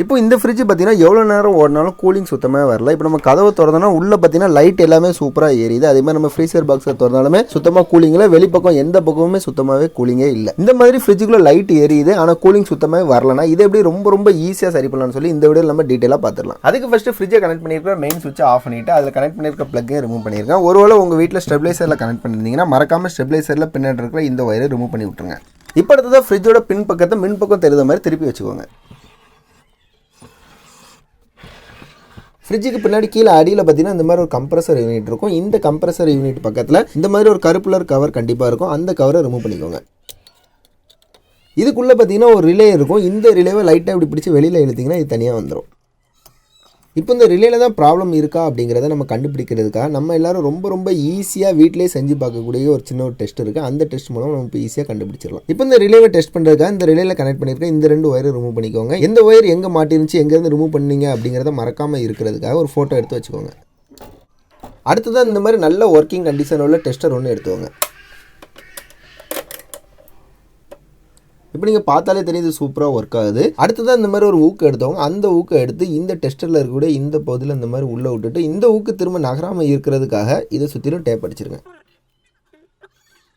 இப்போ இந்த ஃப்ரிட்ஜ் பார்த்தீங்கன்னா எவ்வளோ நேரம் ஓடினாலும் கூலிங் சுத்தமாக வரல. இப்போ நம்ம கதவை திறந்தோம்னா உள்ளே பார்த்தீங்கன்னா லைட் எல்லாமே சூப்பராக எரியுது. அதே மாதிரி நம்ம ஃப்ரீசர் பாக்ஸை திறந்தாலுமே சுத்தமாக கூலிங்கில், வெளிப்பக்கம் எந்த பக்கமுமே சுத்தமாகவே கூலிங்கே இல்லை. இந்த மாதிரி ஃப்ரிட்ஜுக்குள்ள லைட் எரியுது ஆனால் கூலிங் சுத்தமாக வரலனா இதை எப்படி ரொம்ப ஈஸியாக சரி பண்ணலாம்னு சொல்லி இந்த வீடியோ நம்ம டீட்டெயிலாக பார்த்துடலாம். அதுக்கு ஃபஸ்ட்டு ஃப்ரிட்ஜை கனெக்ட் பண்ணியிருக்கிற மெயின் சுவிட்சை ஆஃப் பண்ணிவிட்டு அதில் கனெக்ட் பண்ணியிருக்க ப்ளக்கையும் ரிமூவ் பண்ணியிருக்கேன். ஒருவேளை உங்கள் வீட்டில் ஸ்டெபிலைசரில் கனெக்ட் பண்ணியிருந்தீங்கன்னா மறக்காமல் ஸ்டெபிலைசரில் பின்னாடி இருக்கிற இந்த ஒயரை ரிமூவ் பண்ணி விட்டுருங்க. இப்போ அடுத்ததான் ஃப்ரிட்ஜோட பின் பக்கத்தை மின் பக்கம் தெரிந்த மாதிரி திருப்பி வச்சுக்கோங்க. ஃப்ரிட்ஜுக்கு பின்னாடி கீழே அடியில் பார்த்தீங்கன்னா இந்த மாதிரி ஒரு கம்ப்ரஸர் யூனிட் இருக்கும். இந்த கம்ப்ரஸர் யூனிட் பக்கத்தில் இந்த மாதிரி ஒரு கருப்புலர் கவர் கண்டிப்பாக இருக்கும். அந்த கவரை ரிமூவ் பண்ணிக்கோங்க. இதுக்குள்ளே பார்த்தீங்கன்னா ஒரு ரிலே இருக்கும். இந்த ரிலேவை லைட்டாக இப்படி பிடிச்சி வெளியில் இழுத்திங்கன்னா இது தனியாக வந்துடும். இப்போ இந்த ரிலேல தான் ப்ராப்ளம் இருக்கா அப்படிங்கிறத நம்ம கண்டுபிடிக்கிறதுக்காக நம்ம எல்லோரும் ரொம்ப ஈஸியாக வீட்டிலே செஞ்சு பார்க்கக்கூடிய ஒரு சின்ன ஒரு டெஸ்ட் இருக்குது. அந்த டெஸ்ட் மூலம் நம்ம இப்போ ஈஸியாக கண்டுபிடிச்சிடலாம். இப்போ இந்த ரிலேவை டெஸ்ட் பண்ணுறதுக்காக இந்த ரிலேல கனெக்ட் பண்ணியிருக்கேன். இந்த 2 ஒயரை ரிமூவ் பண்ணிக்கோங்க. எந்த ஒயர் எங்கே மாட்டிருந்துச்சு, எங்கேருந்து ரிமூவ் பண்ணீங்க அப்படிங்கிறத மறக்காமல் இருக்கிறதுக்காக ஒரு ஃபோட்டோ எடுத்து வச்சுக்கோங்க. அடுத்ததான் இந்த மாதிரி நல்ல ஒர்க்கிங் கண்டிஷன் உள்ள டெஸ்டர் ஒன்று எடுத்துக்கோங்க. இப்போ நீங்கள் பார்த்தாலே தெரியுது சூப்பராக ஒர்க் ஆகுது. அடுத்ததான் இந்த மாதிரி ஒரு ஊக்கு எடுத்தவங்க அந்த ஊக்கை எடுத்து இந்த டெஸ்டரில் இருக்கக்கூடிய இந்த பகுதியில் இந்த மாதிரி உள்ளே விட்டுட்டு இந்த ஊக்கு திரும்ப நகராமல் இருக்கிறதுக்காக இதை சுற்றிலும் டேப் அடிச்சிருங்க.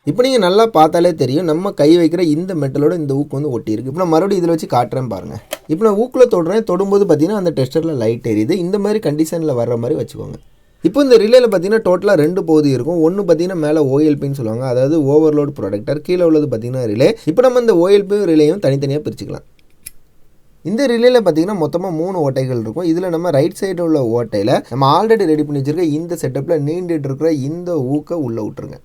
இப்போ நீங்கள் நல்லா பார்த்தாலே தெரியும் நம்ம கை வைக்கிற இந்த மெட்டலோட இந்த ஊக்கு வந்து ஒட்டி இருக்குது. இப்போ நான் மறுபடியும் இதில் வச்சு காட்டுறேன் பாருங்கள். இப்போ நான் ஊக்கில் தொடும்போது பார்த்தீங்கன்னா அந்த டெஸ்டரில் லைட் எரியுது. இந்த மாதிரி கண்டிஷனில் வர்ற மாதிரி வச்சுக்கோங்க. இப்போ இந்த ரிலேல பார்த்தீங்கன்னா டோட்டலாக 2 பகுதி இருக்கும். ஒன்று பார்த்தீங்கன்னா மேலே ஓஎல்பின்னு சொல்லுவாங்க, அதாவது ஓவர்லோட் ப்ரொடக்டர். கீழே உள்ளது பார்த்தீங்கன்னா ரிலே. இப்போ நம்ம இந்த ஓஎல்பியும் ரிலேயும் தனித்தனியாக பிரிச்சுக்கலாம். இந்த ரிலேல பார்த்தீங்கன்னா மொத்தமாக 3 ஓட்டைகள் இருக்கும். இதில் நம்ம ரைட் சைடு உள்ள ஓட்டையில் நம்ம ஆல்ரெடி ரெடி பண்ணி வச்சிருக்க இந்த செட்டப்பில் நீண்டுட்டு இருக்கிற இந்த ஊக்கை உள்ளே விட்டுருங்க.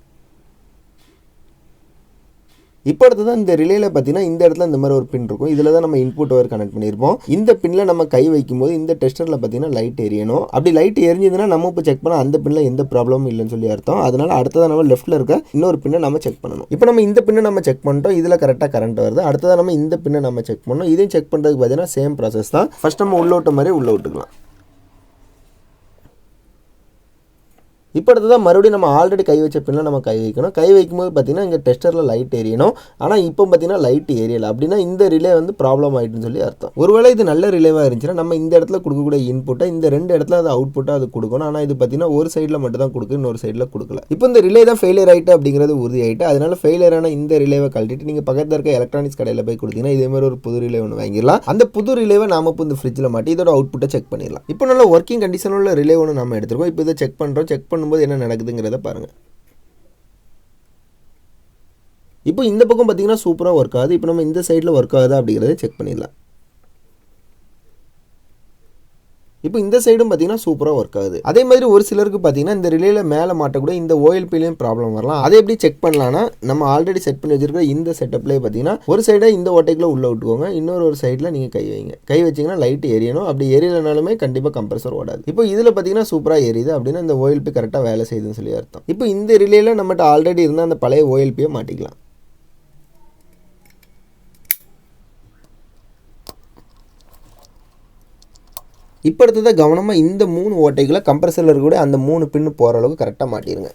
இப்போ அடுத்ததான் இந்த ரிலேல பார்த்தீங்கன்னா இந்த இடத்துல இந்த மாதிரி ஒரு பின் இருக்கும். இதில் தான் நம்ம இன்புட் ஒயர் கனெக்ட் பண்ணியிருப்போம். இந்த பின்னில் நம்ம கை வைக்கும்போது இந்த டெஸ்டரில் பார்த்தீங்கன்னா லைட் எரியணும். அப்படி லைட் எரிஞ்சதுன்னா நம்ம இப்போ செக் பண்ணால் அந்த பின்னில் எந்த ப்ராப்ளமும் இல்லைன்னு சொல்லி அர்த்தம். அதனால் அடுத்ததான் நம்ம லெஃப்ட்டில் இருக்க இன்னொரு பின்னை நம்ம செக் பண்ணணும். இப்போ நம்ம இந்த பின்னை நம்ம செக் பண்ணிட்டோம். இதில் கரெக்டாக கரண்ட் வருது. அடுத்ததான் நம்ம இந்த பின்னை நம்ம செக் பண்ணணும். இதையும் செக் பண்ணுறதுக்கு பார்த்தீங்கன்னா சேம் ப்ராசஸ் தான். ஃபஸ்ட் நம்ம உள்ள விட்ட மாதிரி உள்ளே விட்டுக்கலாம். இப்போ அடுத்ததான் மறுபடியும் நம்ம ஆல்ரெடி கை வச்ச பின்னில் நம்ம கை வைக்கணும். கை வைக்கும்போது பார்த்தீங்கன்னா இங்கே டெஸ்டரில் லைட் எரியணும். ஆனால் இப்போ பார்த்தீங்கன்னா லைட் எரியலை. அப்படின்னா இந்த ரிலே வந்து ப்ராப்ளம் ஆகிட்டுன்னு சொல்லி அர்த்தம். ஒருவேளை இது நல்ல ரிலேவாக இருந்துச்சுன்னா நம்ம இந்த இடத்துல கொடுக்கக்கூடிய இன்புட்டை இந்த 2 இடத்துல அது அவுட்புட்டாக அது கொடுக்கணும். ஆனால் இது பார்த்தீங்கன்னா ஒரு சைடில் மட்டும் தான் கொடுக்கு, இன்னொரு சைடில் கொடுக்கல. இப்போ இந்த ரிலே தான் ஃபெயிலியர் ஆகிட்டு அப்படிங்கிறது உறுதி ஆகிட்டு. அதனால ஃபெயிலியரான இந்த ரிலேவை கழட்டிட்டு நீங்கள் பக்கத்தில் இருக்க எலக்ட்ரானிக்ஸ் கடையில் போய் கொடுத்தீங்கன்னா இதே மாதிரி ஒரு புது ரிலே ஒன்று வாங்கிடலாம். அந்த புது ரிலேவை நாம இப்போ இந்த ஃப்ரிட்ஜில் மாட்டி இதோட அவுட்புட்டை செக் பண்ணிடலாம். இப்போ நல்ல ஒர்க்கிங் கண்டிஷன் உள்ள ரிலே ஒன்று நம்ம எடுத்துருக்கோம். இப்போ இதை செக் பண்ணுறோம். செக் பண்ணும்போது என்ன நடக்குதுங்க பாருங்க. இப்போ இந்த பக்கம் பார்த்தீங்கன்னா சூப்பராக ஒர்க் ஆகுது. இப்போ நம்ம இந்த சைடில் ஒர்க் ஆகுதா அப்படிங்கிறத செக் பண்ணிடலாம். இப்போ இந்த சைடும் பார்த்தீங்கன்னா சூப்பராக ஒர்க் ஆகுது. அதே மாதிரி ஒரு சிலருக்கு பார்த்தீங்கன்னா இந்த ரிலேல மேலே மாட்டக்கூடிய இந்த ஓஎல்பிலையும் ப்ராப்ளம் வரலாம். அதை எப்படி செக் பண்ணலாம்னா நம்ம ஆல்ரெடி செட் பண்ணி வச்சிருக்கிற இந்த செட்டப்லேயே பார்த்தீங்கன்னா ஒரு சைடை இந்த ஓட்டைக்குள்ள உள்ள விட்டுக்கோங்க. இன்னொரு சைடில் நீங்கள் கை வைங்க. கை வச்சிங்கன்னா லைட் எரியணும். அப்படி எரியலைனாலுமே கண்டிப்பாக கம்ப்ரஸர் ஓடாது. இப்போ இதில் பார்த்தீங்கன்னா சூப்பராக எரியுது அப்படின்னா இந்த ஓஎல்பி கரெக்டாக வேலை செய்யுதுன்னு சொல்லி அர்த்தம். இப்போ இந்த ரிலேல நம்மகிட்ட ஆல்ரெடி இருந்த அந்த பழைய ஓஎல்பியை மாட்டிக்கலாம். இப்போ அடுத்ததாக கவனமாக இந்த 3 ஓட்டைகளை கம்ப்ரஸரில் இருக்கக்கூடிய அந்த 3 பின்னு போகிற அளவுக்கு கரெக்டாக மாட்டிடுங்க.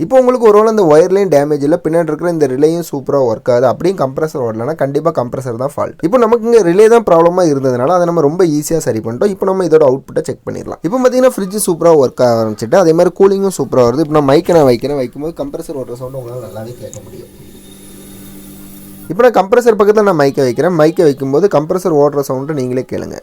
இப்போ உங்களுக்கு ஒருவேளை அந்த ஒயர்லையும் டேமேஜ் இல்லை, பின்னாடி இருக்கிற இந்த ரிலேயும் சூப்பராக ஒர்க் ஆகுது, அப்படியும் கம்ப்ரஸர் ஓடலைன்னா கண்டிப்பாக கம்ப்ரஸர் தான் ஃபால்ட். இப்போ நமக்கு இங்கே ரிலே தான் ப்ராப்ளமாக இருந்ததுனால அதை நம்ம ரொம்ப ஈஸியாக சரி பண்ணிட்டோம். இப்போ நம்ம இதோட அவுட்புட்டை செக் பண்ணிடலாம். இப்போ பார்த்தீங்கன்னா ஃப்ரிட்ஜ் சூப்பராக ஒர்க் ஆரம்பிச்சிட்டு அதே மாதிரி கூலிங்கும் சூப்பராக வருது. இப்போ நான் மைக்கை வைக்கும்போது கம்ப்ரஸர் ஓடுற சவுண்டு உங்களால் நல்லாவே கேட்க முடியும். இப்போ நான் கம்ப்ரஸர் பக்கத்தில் நான் மைக்கை வைக்கிறேன். மைக்கை வைக்கும்போது கம்ப்ரஸர் ஓடுற சவுண்டு நீங்களே கேளுங்க.